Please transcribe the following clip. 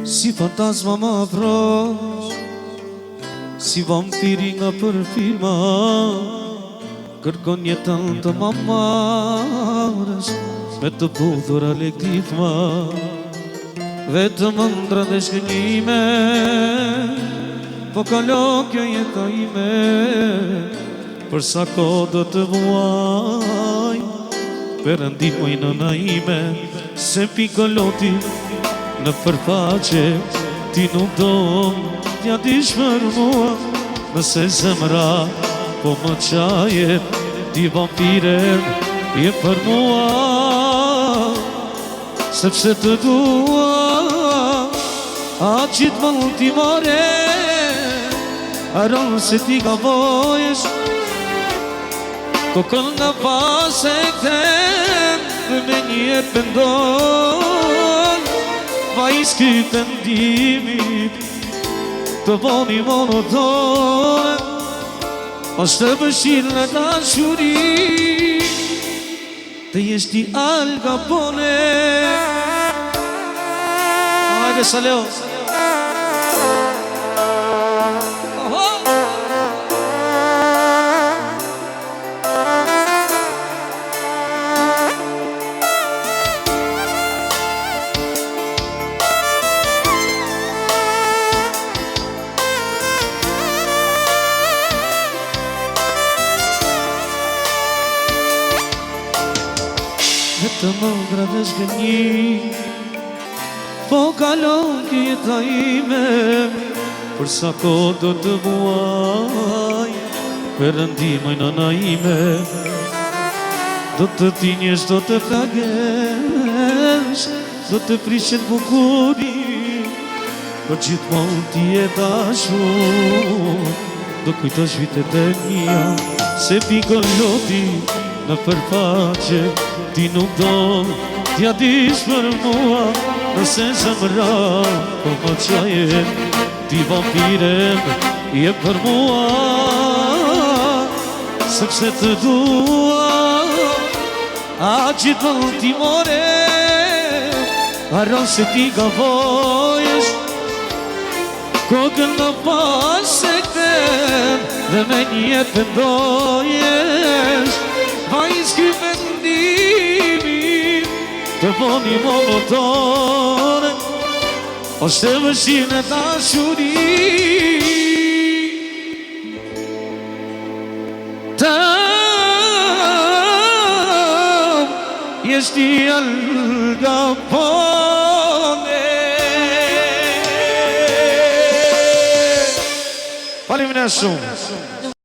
Si fantasma më afrosh, si vampiri nga përfilma, kërkon jetën të mamarës, me të budhura lektifma, vetëm ëndra dhe shkënjime, po kalo kjo jeta ime, për sa kohë do të vuaj, Perëndim moj nëna ime, se pikoloti në përfaqe, ti nuk do t'ja dish për mua, nëse zemra po më qaje, ti vampirem je për mua, sepse të dua, a qitë më ultimore, aron se ti ka vojesh, kokën nga pas e këtëm, dhe me një pëndon, vajz këtë ndimit, të voni monotone, është të bëshirë në dashuri, të jesh ti Al Capone. Hajde Saleo. Vetëm ëndra dhe shkënjim, po kalon jeta ime, për sa kohë do të vuaj, Perëndim moj nëna ime, do të tinjesh, do të flagesh, do të prishet bukurin, për gjithmonë ti e dashur, do kujtosh vitet e mia, se pikoloti në përfaqe, ti nuk do t'ja dish për mua, nëse zemra po më qaje, ti vampirem je për mua, sepse të dua, a qitë më ultimore, arron se ti ka vojesh, kokën në pas e këtëm, dhe me një pëndojesh, vajz ky vendimi, të voni monotone, është të vështirë në dashuri, të jesh ti Al Capone. Faleminderit shumë.